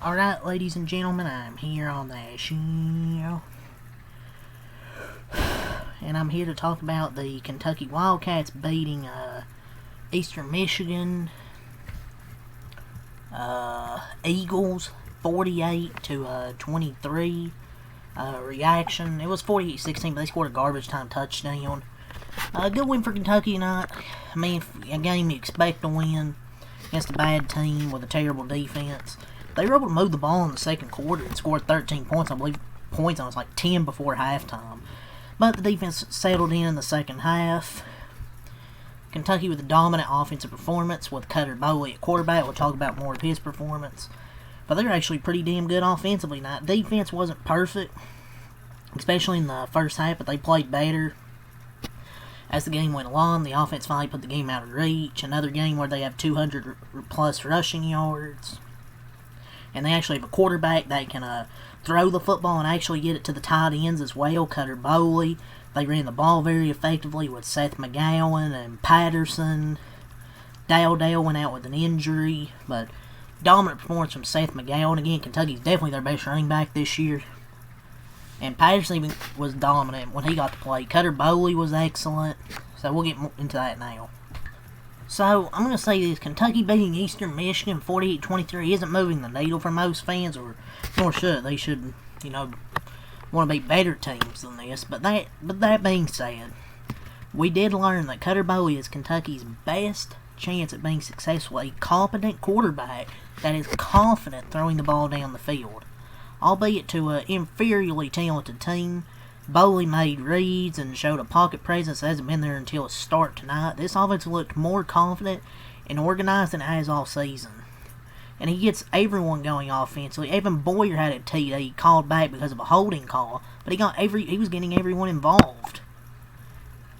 Alright, ladies and gentlemen, I'm here on the show. And I'm here to talk about the Kentucky Wildcats beating Eastern Michigan Eagles 48-23. Reaction. It was 48-16, but they scored a garbage time touchdown. Good win for Kentucky tonight. I mean, a game you expect to win against a bad team with a terrible defense. They were able to move the ball in the second quarter and scored 13 points. I believe points on it was like 10 before halftime. But the defense settled in the second half. Kentucky with a dominant offensive performance with Cutter Bowley at quarterback. We'll talk about more of his performance. But they're actually pretty damn good offensively tonight. Defense wasn't perfect, especially in the first half, but they played better as the game went along. The offense finally put the game out of reach. Another game where they have 200 plus rushing yards. And they actually have a quarterback that can throw the football and actually get it to the tight ends as well. Cutter Bowley. They ran the ball very effectively with Seth McGowan and Patterson. Dale went out with an injury, but dominant performance from Seth McGowan. Again, Kentucky's definitely their best running back this year. And Patterson even was dominant when he got to play. Cutter Bowley was excellent. So we'll get into that now. So, I'm going to say this. Kentucky beating Eastern Michigan 48-23 isn't moving the needle for most fans, nor should it. They should, want to beat better teams than this. But that being said, we did learn that Cutter Bowley is Kentucky's best chance at being successful. A competent quarterback that is confident throwing the ball down the field. Albeit to an inferiorly talented team, Bowley made reads and showed a pocket presence that hasn't been there until its start tonight. This offense looked more confident and organized than it has all season. And he gets everyone going offensively. Even Boyer had a TD called back because of a holding call, but he was getting everyone involved.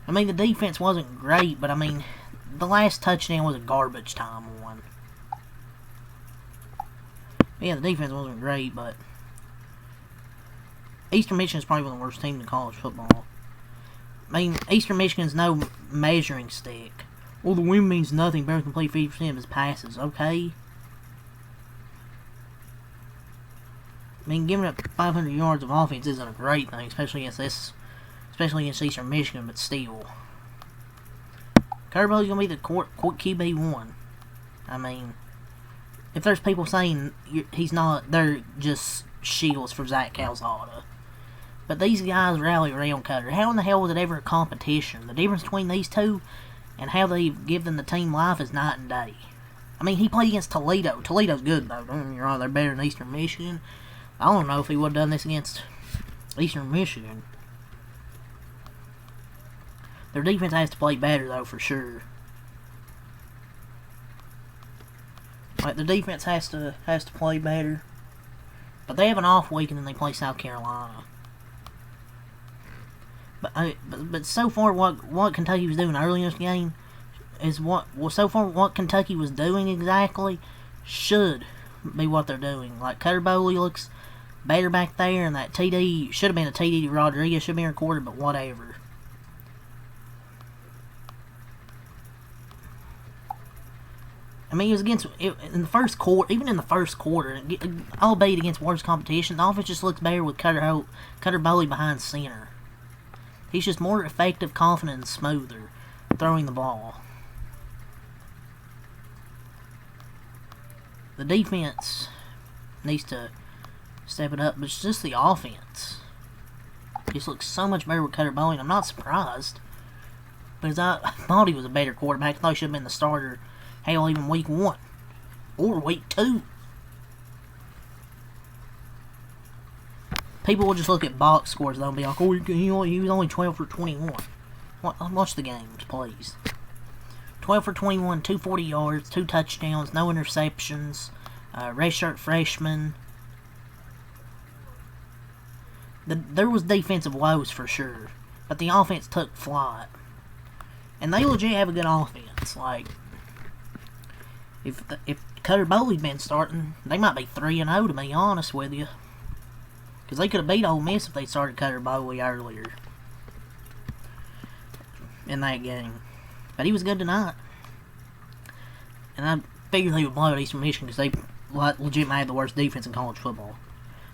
I mean, the defense wasn't great, but I mean, the last touchdown was a garbage time one. Yeah, the defense wasn't great, but Eastern Michigan is probably one of the worst teams in college football. I mean, Eastern Michigan's no measuring stick. Well, the win means nothing. Better complete 50% of his passes. Okay. I mean, giving up 500 yards of offense isn't a great thing, especially against Eastern Michigan, but still. Kirby's gonna be the court QB1. I mean, if there's people saying he's not, they're just shields for Zach Calzada. But these guys rally around Cutter. How in the hell was it ever a competition? The difference between these two and how they've given the team life is night and day. I mean, he played against Toledo. Toledo's good, though. Don't get me wrong, they're better than Eastern Michigan. I don't know if he would have done this against Eastern Michigan. Their defense has to play better, though, for sure. Like, the defense has to play better. But they have an off week and then they play South Carolina. But so far, what Kentucky was doing early in this game is what Kentucky was doing exactly should be what they're doing. Like, Cutter Bowley looks better back there, and that TD should have been a TD to Rodriguez, should have been recorded, but whatever. I mean, it was in the first quarter, even in the first quarter, albeit against worse competition, the offense just looks better with Cutter Bowley behind center. He's just more effective, confident, and smoother throwing the ball. The defense needs to step it up, but it's just the offense. It just looks so much better with Cutter Bowley, and I'm not surprised. Because I thought he was a better quarterback. I thought he should have been the starter, hell, even week 1. Or week 2. People will just look at box scores, though, and be like, oh, he was only 12 for 21. Watch the games, please. 12 for 21, 240 yards, 2 touchdowns, no interceptions, redshirt freshman. There was defensive woes for sure, but the offense took flight. And they legit have a good offense. Like, if Cutter Bowley's been starting, they might be 3-0 to be honest with you. Because they could have beat Ole Miss if they started Cutter Bowley earlier in that game. But he was good tonight. And I figured they would blow out Eastern Michigan because legitimately have the worst defense in college football.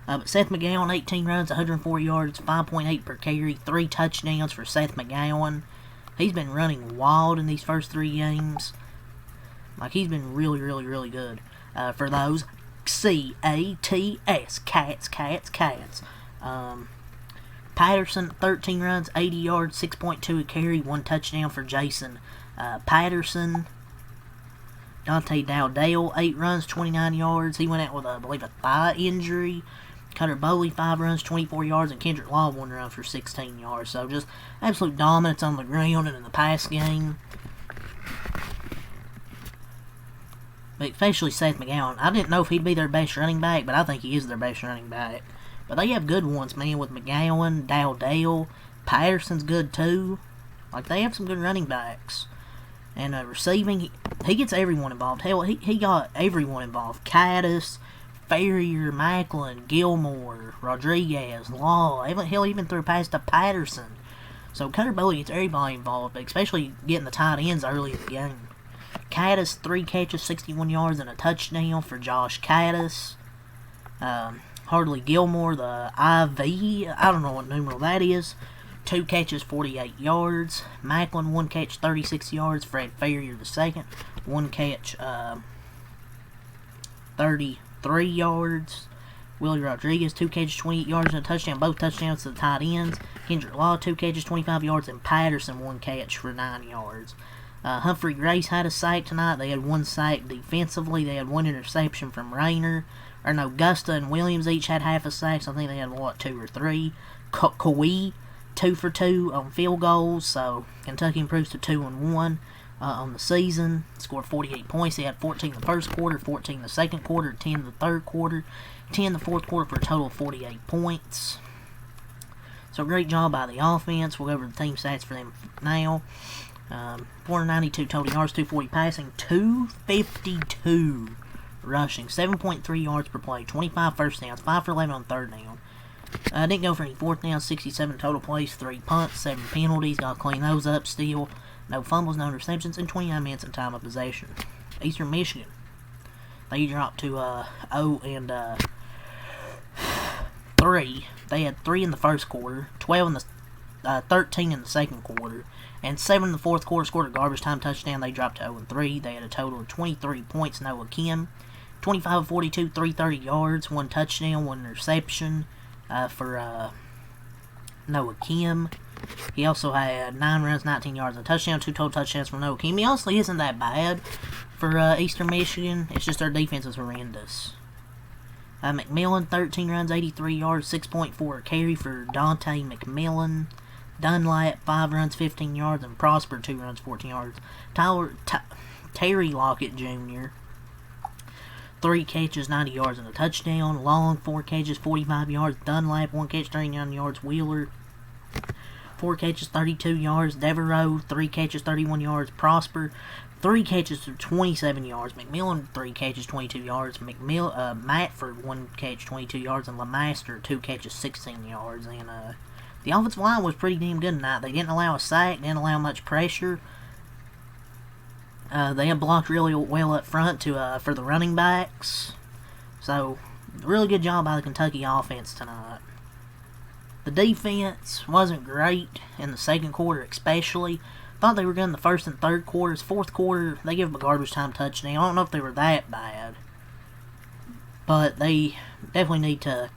But Seth McGowan, 18 runs, 104 yards, 5.8 per carry, 3 touchdowns for Seth McGowan. He's been running wild in these first 3 games. Like, he's been really, really, really good. For those C-A-T-S, Cats. Patterson, 13 runs, 80 yards, 6.2 a carry, 1 touchdown for Jason Patterson. Dante Dowdale, 8 runs, 29 yards. He went out with, I believe, a thigh injury. Cutter Boley, 5 runs, 24 yards, and Kendrick Law, 1 run for 16 yards. So just absolute dominance on the ground and in the pass game. But especially Seth McGowan. I didn't know if he'd be their best running back, but I think he is their best running back. But they have good ones, man, with McGowan, Dowdale. Patterson's good, too. Like, they have some good running backs. And receiving, he gets everyone involved. Hell, he got everyone involved. Caddis, Ferrier, Macklin, Gilmore, Rodriguez, Law. Hell, even threw past to Patterson. So Cutter Boley gets everybody involved, but especially getting the tight ends early in the game. Caddis, 3 catches, 61 yards, and a touchdown for Josh Caddis. Hardly Gilmore, the IV, I don't know what numeral that is. 2 catches, 48 yards. Macklin, 1 catch, 36 yards. Fred Ferrier, the second, 1 catch, 33 yards. Willie Rodriguez, 2 catches, 28 yards, and a touchdown. Both touchdowns to the tight ends. Kendrick Law, 2 catches, 25 yards, and Patterson, 1 catch for 9 yards. Humphrey Grace had a sack tonight. They had 1 sack defensively. They had 1 interception from Rayner. Gusta and Williams each had half a sack, so I think they had, 2 or 3. Kawhi, 2 for 2 on field goals, so Kentucky improves to 2-1 on the season. Scored 48 points. They had 14 in the first quarter, 14 in the second quarter, 10 in the third quarter, 10 in the fourth quarter for a total of 48 points. So great job by the offense. We'll go over the team stats for them now. 492 total yards, 240 passing, 252 rushing, 7.3 yards per play, 25 first downs, 5 for 11 on third down. Didn't go for any fourth down, 67 total plays, 3 punts, 7 penalties, got to clean those up still. No fumbles, no interceptions, and 29 minutes in time of possession. Eastern Michigan, they dropped to 0-3. They had 3 in the first quarter, 12 in the 13 in the second quarter, and 7 in the fourth quarter. Scored a garbage time touchdown. They dropped to 0-3. They had a total of 23 points. Noah Kim, 25 of 42, 330 yards, 1 touchdown, 1 interception for Noah Kim. He also had 9 runs, 19 yards, and a touchdown, 2 total touchdowns for Noah Kim. He honestly isn't that bad for Eastern Michigan. It's just their defense is horrendous. McMillan, 13 runs, 83 yards, 6.4 carry for Dante McMillan. Dunlap, 5 runs, 15 yards, and Prosper, 2 runs, 14 yards. Terry Lockett Jr., 3 catches, 90 yards, and a touchdown. Long, 4 catches, 45 yards. Dunlap, 1 catch, 39 yards. Wheeler, 4 catches, 32 yards. Devereaux, 3 catches, 31 yards. Prosper, 3 catches for 27 yards. McMillan, 3 catches, 22 yards. Matford, 1 catch, 22 yards. And LeMaster, 2 catches, 16 yards. And the offensive line was pretty damn good tonight. They didn't allow a sack, didn't allow much pressure. They had blocked really well up front for the running backs. So, really good job by the Kentucky offense tonight. The defense wasn't great in the second quarter especially. Thought they were good in the first and third quarters. Fourth quarter, they gave them a garbage time touchdown. I don't know if they were that bad. But they definitely need to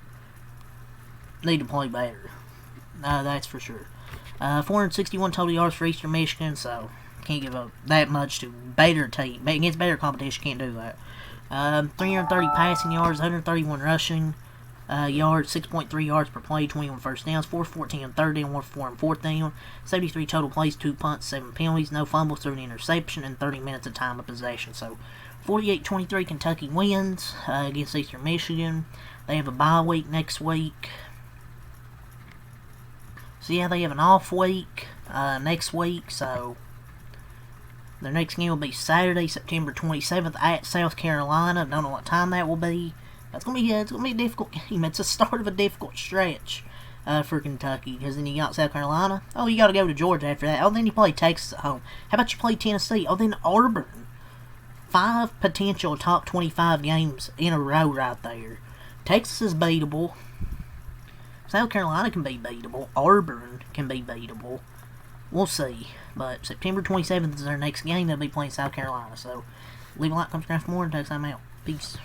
play better. That's for sure. 461 total yards for Eastern Michigan, so can't give up that much to better team. Against better competition, can't do that. 330 passing yards, 131 rushing yards, 6.3 yards per play, 21 first downs, 414 on third down, 1-4 on fourth down, 73 total plays, 2 punts, 7 penalties, no fumbles, 30 interception, and 30 minutes of time of possession. So 48-23 Kentucky wins against Eastern Michigan. They have a bye week next week. So yeah, they have an off week next week, so their next game will be Saturday, September 27th at South Carolina. Don't know what time that will be. It's gonna be a difficult game. It's the start of a difficult stretch for Kentucky, because then you got South Carolina. Oh, you got to go to Georgia after that. Oh, then you play Texas at home. How about you play Tennessee? Oh, then Auburn. 5 potential top 25 games in a row right there. Texas is beatable. South Carolina can be beatable. Auburn can be beatable. We'll see. But September 27th is their next game. They'll be playing South Carolina. So, leave a like, subscribe for more, and take time out. Peace.